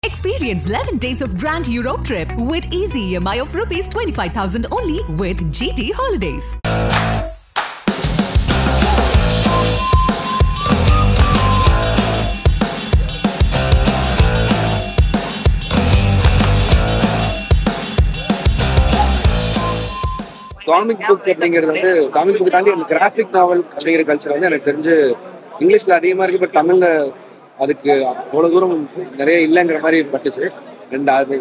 Experience 11 days of Grand Europe trip with easy EMI of rupees 25,000 only with GT Holidays. Comic book அப்படிங்கிறது வந்து comic book தாண்டி அந்த graphic நாவல் அப்படிங்கிற culture வந்து எனக்கு தெரிஞ்சு இங்கிலீஷ்ல அதிகமா இருக்கு, பட் தமிழ்ல அதுக்கு அவ்வளவு தூரம் நிறைய இல்லைங்கிற மாதிரி பட்டுச்சு. அண்ட் அது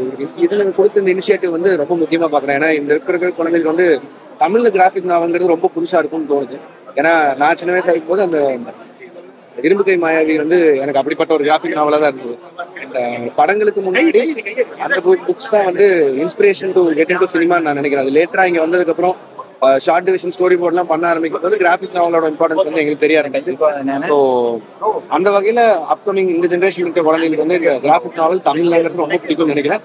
இதுல கொடுத்த இந்த இனிஷியேட்டிவ் வந்து ரொம்ப முக்கியமா பாக்குறேன். ஏன்னா இந்த இருக்கிற குழந்தைகளுக்கு வந்து தமிழ்ல கிராஃபிக் நாவல்ங்கிறது ரொம்ப புதுசா இருக்கும்னு தோணுது. ஏன்னா நான் சின்ன வயசுல இருக்கும்போது அந்த இரும்பு கை மாயாவி வந்து எனக்கு அப்படிப்பட்ட ஒரு கிராஃபிக் நாவலா தான் இருந்தது. இந்த படங்களுக்கு முன்னாடி அந்த புக்ஸ் தான் வந்து இன்ஸ்பிரேஷன் டு கெட் இன்டு சினிமான்னு நான் நினைக்கிறேன். அது லேட்டரா இங்க வந்ததுக்கு அப்புறம் ஷார்ட் டிவிஷன் ஸ்டோரி போர்ட்லாம் பண்ண ஆரம்பிக்கும் போது கிராஃபிக் நாவலோட இம்பார்ட்டன்ஸ் வந்து எங்களுக்கு தெரிய ஆரம்பிச்சு. ஸோ அந்த வகையில அப்கமிங் இந்த ஜென்ரேஷன் இருக்க குழந்தைங்களுக்கு வந்து இந்த கிராஃபிக் நாவல் தமிழ்லங்கிறது ரொம்ப பிடிக்கும்னு நினைக்கிறேன்.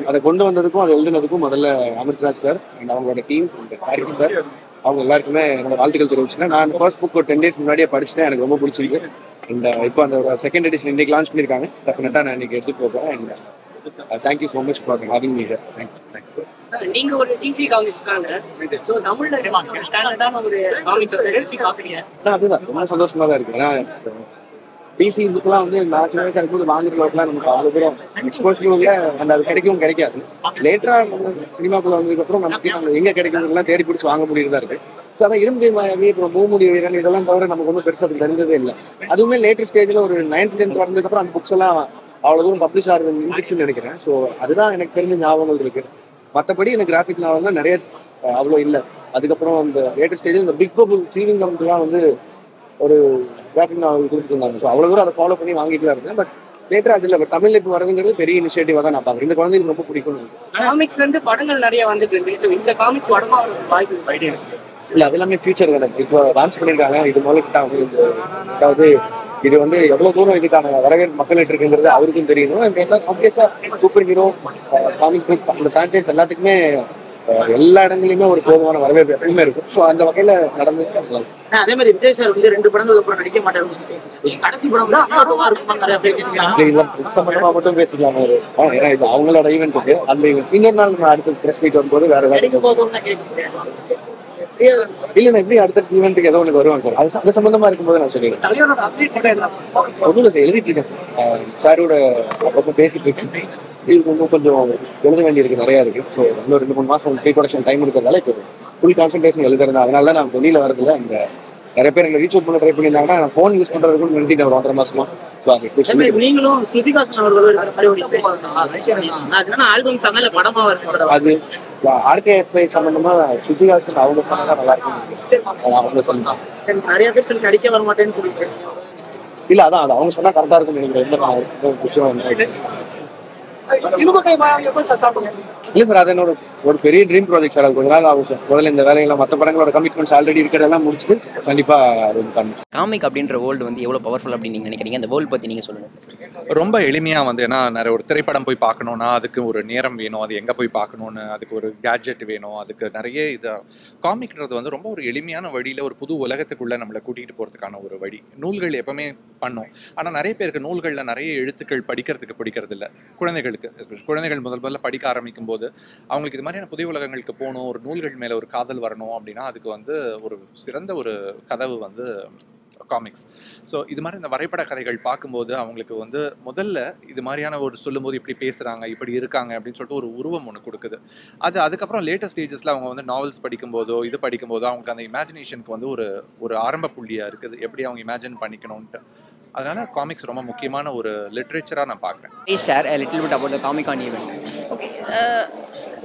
அதை கொண்டு வந்ததுக்கும் அதை எழுதுனதுக்கும் முதல்ல அமிர்த்ராஜ் சார் அண்ட் அவங்களோட டீம் ஹாரிகி சார் அவங்க எல்லாருக்குமே என்னோட வாழ்த்துக்கள் தெரிவிச்சுக்கிறேன். நான் ஃபர்ஸ்ட் புக் ஒரு 10 days முன்னாடியே படிச்சுட்டேன், எனக்கு ரொம்ப பிடிச்சிருக்கு. அண்ட் இப்போ அந்த செகண்ட் எடிஷன் இன்னைக்கு லான்ச் பண்ணியிருக்காங்க. டெஃபினட்டாக நான் இன்னைக்கு எடுத்துட்டு போகிறேன். And thank you so much for having me here. Thank you. நீங்க ஒரு டிசி காமிக்ஸ் சோ தமிழ்ல ஸ்டாண்டர்டான ஒரு காமிக்ஸ் ரெசிபி பாக்குறீங்க. அதுதான் ரொம்ப சந்தோஷமா தான் இருக்கு. ஏன்னா பிசி புக்லாம் வந்து நான் சின்ன வயசா இருக்கும்போது வாங்குறதுலாம் நமக்கு அவ்வளோ தூரம் எக்ஸ்போஷரும் இல்லை, அண்ட் அது கிடைக்காது. லேட்டரா சினிமாக்குள்ள வந்ததுக்கப்புறம் நமக்கு நாங்கள் எங்கே கிடைக்கிறதுலாம் தேடி பிடிச்சி வாங்க முடியறதா இருக்கு. ஸோ அதான் இரும்பு மாயாவி அப்புறம் மூமுடி வீரன் இதெல்லாம் தவிர நமக்கு ஒன்றும் பெருசாக அது தெரிஞ்சதே இல்லை. அதுவுமே லேட்டர் ஸ்டேஜில் ஒரு 9th 10th வந்ததுக்கப்புறம் அந்த புக்ஸ் எல்லாம் அவ்வளோ தூரம் பப்ளிஷ் ஆகுதுன்னு நினைக்கிறேன். ஸோ அதுதான் எனக்கு தெரிஞ்ச ஞாபகங்கள் இருக்கு. மற்றபடி எனக்கு கிராஃபிக் நாவல்லாம் நிறைய அவ்வளோ இல்லை. அதுக்கப்புறம் அந்த லேட்டர் ஸ்டேஜில் இந்த பிக் பபுள் சீவிங் கம்பெனிலாம் வந்து ஒரு கிராஃபிக் நாவல் கொடுத்துருந்தாங்க. ஸோ அவ்வளோ தூரம் அதை ஃபாலோ பண்ணி வாங்கிட்டு தான் இருந்தேன். பட் லேட்டரா அது இல்லை. பட் தமிழ்ல இப்போ வரதுங்கிறது பெரிய இனிஷியேட்டிவா தான் நான் பார்க்குறேன். இந்த குழந்தைக்கு ரொம்ப பிடிக்கும். காமிக்ஸ்ல இருந்து படங்கள் நிறைய வந்துட்டு இருக்கு. இந்த காமிக்ஸ் படமா வாய்ப்பு ஐடியா இல்லை, அது எல்லாமே ஃபியூச்சர் தானே. இப்போ லான்ச் பண்ணியிருக்காங்க. இது முதல்ல அதாவது இது வந்து எவ்வளவு தூரம் இதுக்கான வரவேற்பு மக்கள்கிட்ட இருக்குங்கிறது அவருக்கும் தெரியணும். ஆப்வியஸா சூப்பர் ஹீரோ காமிக்ஸ் அந்த பிரான்சைஸ் எல்லாத்துக்குமே எல்லா இடங்களையுமே ஒரு போதுமான வரவேற்பு எப்பவுமே இருக்கும். ஸோ அந்த வகையில நடந்து அதே மாதிரி விஜய் சார் வந்து 2 படங்களுக்கு அப்புறம் நடிக்க மாட்டாரு. கடைசி படம் தான் சம்பந்தமா மட்டும் பேசிக்கலாம். ஏன்னா இது அவங்களோட ஈவெண்ட் இருக்கு. அந்த ஈவெண்ட் இன்னொரு நாள் நம்ம அடுத்த பிரஸ் மீட் வரும்போது வேற இல்ல எப்படி அடுத்த ஈவெண்ட்டுக்கு ஏதோ ஒன்று வருவாங்க சார். அது சம்பந்தமா இருக்கும்போது நான் சொல்லிடுறேன். ஒன்றும் சார் எழுதிட்டு இருக்கேன் சார். சாரோட அப்பப்போ பேசிட்டு இருக்கேன். இன்னும் கொஞ்சம் எழுத வேண்டியிருக்கு, நிறையா இருக்கு. ஸோ இன்னும் 2-3 மாசம் ப்ரீ ப்ரொடக்ஷன் டைம் இருக்கிறதால இப்போ ஃபுல் கான்சன்ட்ரேஷன் எழுதுறேன். அதனால தான் நான் வெளியில வரதில்லை. இந்த நிறைய பேர் என்ன ரீச் அவுட் பண்ண ட்ரை பண்ணியிருந்தாங்கன்னா நான் ஃபோன் யூஸ் பண்றதுக்கு நிறுத்திட்டேன் ஒரு 1.5 மாசமா. நீங்களும் ஸ்ருதிகாசன் அவர்கள் அது RKFI சம்பந்தமா ஸ்ருதிகாசன் அவங்க சொன்னா நல்லா இருக்கும். அவங்க சொன்னாங்க நிறைய பேர் சொல்லி நடிக்க வர மாட்டேன்னு சொல்லிட்டு. இல்ல அதான் அது அவங்க சொன்னா கரெக்டா இருக்கும் நினைக்கிறேன். விஷயம் இல்ல சார், அது என்னோட ஒரு பெரிய ட்ரீம் ப்ராஜெக்ட் சார். அது கொஞ்ச நாள் ஆகும் சார். முதல்ல இந்த வேலையெல்லாம் மற்ற படங்களோட கமிட்மெண்ட்ஸ் ஆல்ரெடி இருக்கிறதெல்லாம் முடிச்சுட்டு கண்டிப்பா காமிக் அப்படின்ற வேர்ல்டு வந்து எவ்வளவு பவர்ஃபுல் அப்படின்னு நீங்க நினைக்கிறீங்க? அந்த வேர்ல்டு பத்தி நீங்க சொல்லுங்க. ரொம்ப எளிமையா வந்து ஏன்னா நிறைய ஒரு திரைப்படம் போய் பார்க்கணும்னா அதுக்கு ஒரு நேரம் வேணும், அது எங்க போய் பார்க்கணும்னு அதுக்கு ஒரு கேட்ஜெட் வேணும், அதுக்கு நிறைய இது. காமிக்ன்றது வந்து ரொம்ப ஒரு எளிமையான வழியில ஒரு புது உலகத்துக்குள்ள நம்மளை கூட்டிகிட்டு போறதுக்கான ஒரு வழி. நூல்கள் எப்பவுமே பண்ணும், ஆனா நிறைய பேருக்கு நூல்கள்ல நிறைய எழுத்துக்கள் படிக்கிறதுக்கு பிடிக்கிறது இல்லை. குழந்தைகள் முதல்ல படிக்க ஆரம்பிக்கும் போது அவங்களுக்கு இது மாதிரியான புதிய உலகங்களுக்கு போகணும், ஒரு நூல்கள் மேல ஒரு காதல் வரணும் அப்படின்னா அதுக்கு வந்து ஒரு சிறந்த ஒரு கதவு வந்து காமிக்ஸ். ஸோ இது மாதிரி இந்த வரைபட கதைகள் பார்க்கும்போது அவங்களுக்கு வந்து முதல்ல இது மாதிரியான ஒரு சொல்லும்போது இப்படி பேசுகிறாங்க, இப்படி இருக்காங்க அப்படின்னு சொல்லிட்டு ஒரு உருவம் ஒன்று கொடுக்குது. அதுக்கப்புறம் லேட்டஸ்ட் ஸ்டேஜஸில் அவங்க வந்து நாவல்ஸ் படிக்கும்போதோ படிக்கும்போதோ அவங்களுக்கு அந்த இமேஜினேஷனுக்கு வந்து ஒரு ஆரம்ப புள்ளியாக இருக்குது, எப்படி அவங்க இமேஜின் பண்ணிக்கணும்ன்ட்டு. அதனால காமிக்ஸ் ரொம்ப முக்கியமான ஒரு லிட்ரேச்சராக நான் பார்க்குறேன். Please share a little bit about the Comic-Con event. Okay,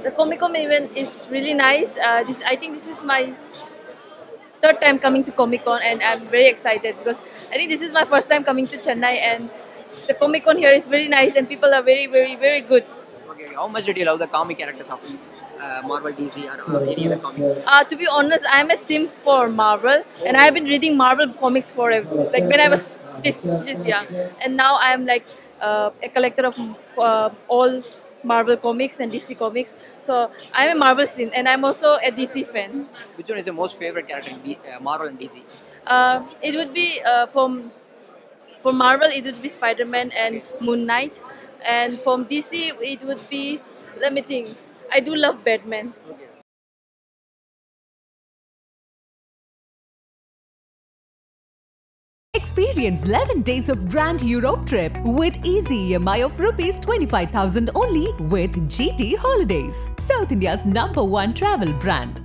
the Comic-Con event is really nice. I think this is my 3rd time coming to Comic-Con and I'm very excited because I think this is my first time coming to Chennai and the Comic-Con here is very nice and people are very, very, very good. Okay, how much did you love the comic characters of Marvel, DC or any other comics? To be honest, I'm a simp for Marvel and I've been reading Marvel comics forever. Like when I was this young and now I'm like a collector of all Marvel comics and DC comics. So I'm a Marvel fan and I'm also a DC fan. Which one is your most favorite character in Marvel and DC? It would be for Marvel it would be Spider-Man and Moon Knight. And from DC, it would be, let me think. I do love Batman. Experience 11 days of Grand Europe trip with easy EMI of rupees 25,000 only with GT Holidays, South India's #1 travel brand.